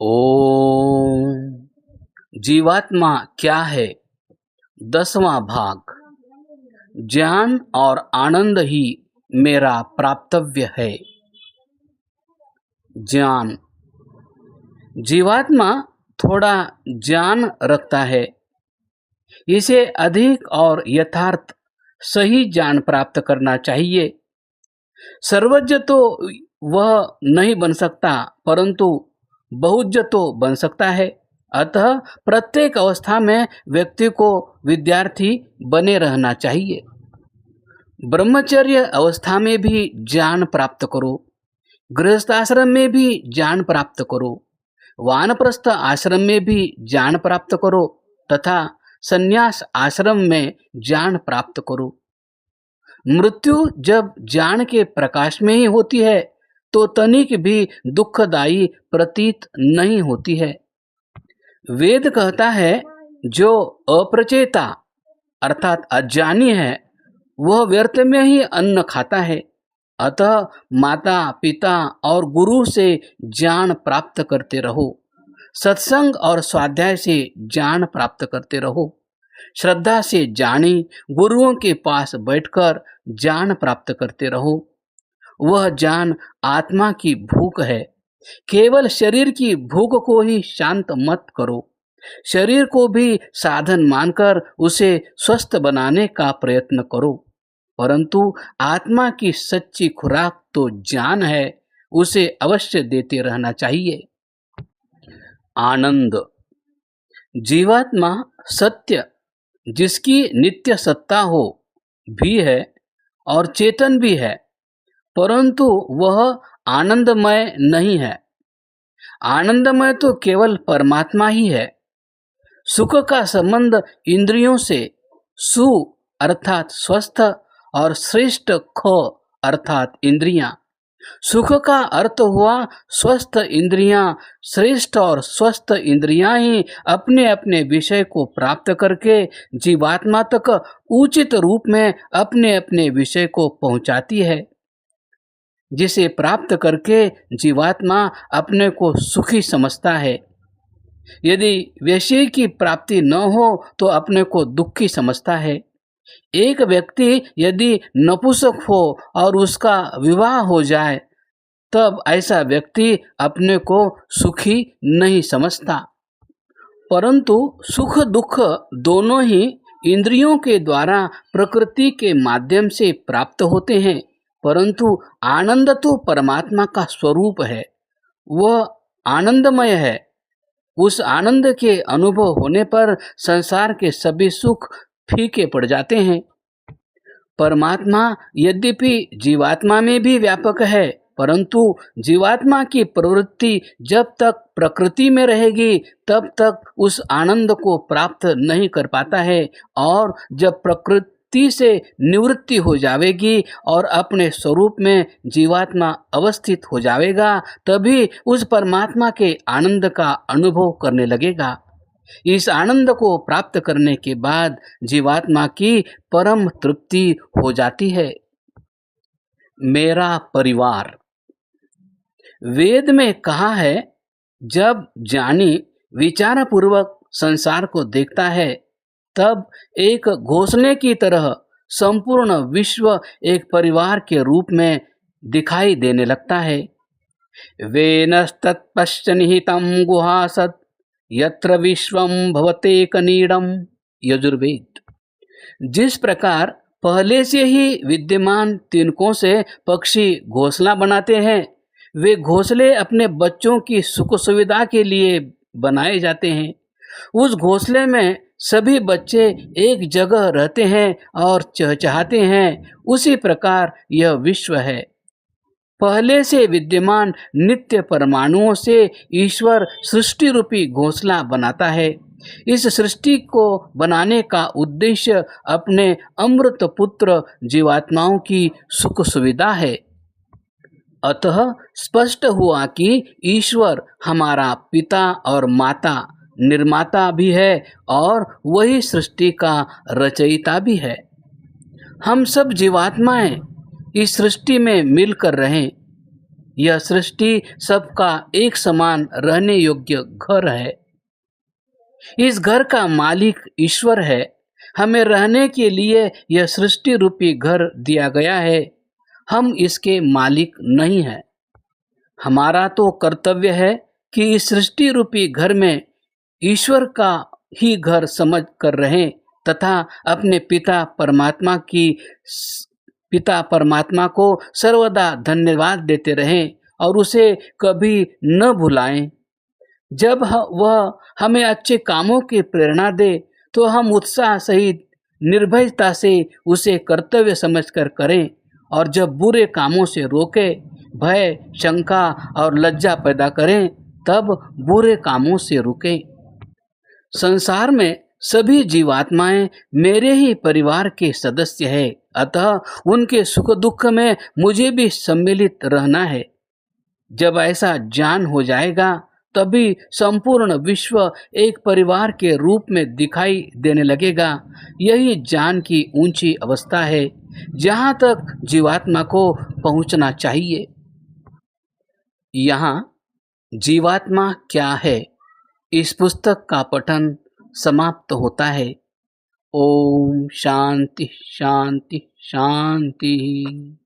ओम। जीवात्मा क्या है? 10वां भाग। ज्ञान और आनंद ही मेरा प्राप्तव्य है। ज्ञान। जीवात्मा थोड़ा ज्ञान रखता है। इसे अधिक और यथार्थ सही ज्ञान प्राप्त करना चाहिए। सर्वज्ञ तो वह नहीं बन सकता, परंतु बहुज्ञ तो बन सकता है। अतः प्रत्येक अवस्था में व्यक्ति को विद्यार्थी बने रहना चाहिए। ब्रह्मचर्य अवस्था में भी ज्ञान प्राप्त करो, गृहस्थ आश्रम में भी ज्ञान प्राप्त करो, वानप्रस्थ आश्रम में भी ज्ञान प्राप्त करो तथा संन्यास आश्रम में ज्ञान प्राप्त करो। मृत्यु जब ज्ञान के प्रकाश में ही होती है तो तनिक भी दुखदायी प्रतीत नहीं होती है। वेद कहता है, जो अप्रचेता अर्थात अज्ञानी है वह व्यर्थ में ही अन्न खाता है। अतः माता पिता और गुरु से ज्ञान प्राप्त करते रहो, सत्संग और स्वाध्याय से ज्ञान प्राप्त करते रहो, श्रद्धा से जानी गुरुओं के पास बैठकर ज्ञान प्राप्त करते रहो। वह ज्ञान आत्मा की भूख है। केवल शरीर की भूख को ही शांत मत करो। शरीर को भी साधन मानकर उसे स्वस्थ बनाने का प्रयत्न करो, परंतु आत्मा की सच्ची खुराक तो ज्ञान है, उसे अवश्य देते रहना चाहिए। आनंद। जीवात्मा सत्य, जिसकी नित्य सत्ता हो, भी है और चेतन भी है, परंतु वह आनंदमय नहीं है। आनंदमय तो केवल परमात्मा ही है। सुख का संबंध इंद्रियों से, सु अर्थात स्वस्थ और श्रेष्ठ ख अर्थात इंद्रियां। सुख का अर्थ हुआ स्वस्थ इंद्रियां। श्रेष्ठ और स्वस्थ इंद्रियां ही अपने अपने विषय को प्राप्त करके जीवात्मा तक उचित रूप में अपने अपने विषय को पहुंचाती है, जिसे प्राप्त करके जीवात्मा अपने को सुखी समझता है। यदि विषय की प्राप्ति न हो तो अपने को दुखी समझता है। एक व्यक्ति यदि नपुंसक हो और उसका विवाह हो जाए, तब ऐसा व्यक्ति अपने को सुखी नहीं समझता। परंतु सुख दुख दोनों ही इंद्रियों के द्वारा प्रकृति के माध्यम से प्राप्त होते हैं, परंतु आनंद तो परमात्मा का स्वरूप है, वह आनंदमय है। उस आनंद के अनुभव होने पर संसार के सभी सुख फीके पड़ जाते हैं। परमात्मा यद्यपि जीवात्मा में भी व्यापक है, परंतु जीवात्मा की प्रवृत्ति जब तक प्रकृति में रहेगी तब तक उस आनंद को प्राप्त नहीं कर पाता है, और जब प्रकृति से निवृत्ति हो जाएगी और अपने स्वरूप में जीवात्मा अवस्थित हो जाएगा, तभी उस परमात्मा के आनंद का अनुभव करने लगेगा। इस आनंद को प्राप्त करने के बाद जीवात्मा की परम तृप्ति हो जाती है। मेरा परिवार। वेद में कहा है, जब ज्ञानी विचारपूर्वक संसार को देखता है तब एक घोंसले की तरह संपूर्ण विश्व एक परिवार के रूप में दिखाई देने लगता है। वेनस्तत्पश्च निहितं गुहासत् यत्र विश्वं भवतेकनीडम्। यजुर्वेद। जिस प्रकार पहले से ही विद्यमान तिनकों से पक्षी घोंसला बनाते हैं, वे घोंसले अपने बच्चों की सुख सुविधा के लिए बनाए जाते हैं। उस घोंसले में सभी बच्चे एक जगह रहते हैं और चहचहाते हैं। उसी प्रकार यह विश्व है। पहले से विद्यमान नित्य परमाणुओं से ईश्वर सृष्टि रूपी घोंसला बनाता है। इस सृष्टि को बनाने का उद्देश्य अपने अमृत पुत्र जीवात्माओं की सुख सुविधा है। अतः स्पष्ट हुआ कि ईश्वर हमारा पिता और माता, निर्माता भी है और वही सृष्टि का रचयिता भी है। हम सब जीवात्माएं इस सृष्टि में मिलकर रहें, यह सृष्टि सबका एक समान रहने योग्य घर है। इस घर का मालिक ईश्वर है। हमें रहने के लिए यह सृष्टि रूपी घर दिया गया है। हम इसके मालिक नहीं हैं। हमारा तो कर्तव्य है कि इस सृष्टि रूपी घर में ईश्वर का ही घर समझ कर रहें तथा अपने पिता परमात्मा को सर्वदा धन्यवाद देते रहें और उसे कभी न भुलाएं। जब वह हमें अच्छे कामों की प्रेरणा दे तो हम उत्साह सहित निर्भयता से उसे कर्तव्य समझकर करें, और जब बुरे कामों से रोके, भय, शंका और लज्जा पैदा करें, तब बुरे कामों से रुकें। संसार में सभी जीवात्माएं मेरे ही परिवार के सदस्य हैं, अतः उनके सुख दुख में मुझे भी सम्मिलित रहना है। जब ऐसा ज्ञान हो जाएगा, तभी संपूर्ण विश्व एक परिवार के रूप में दिखाई देने लगेगा। यही ज्ञान की ऊंची अवस्था है, जहाँ तक जीवात्मा को पहुँचना चाहिए। यहाँ जीवात्मा क्या है, इस पुस्तक का पठन समाप्त होता है। ओम शांति शांति शांति।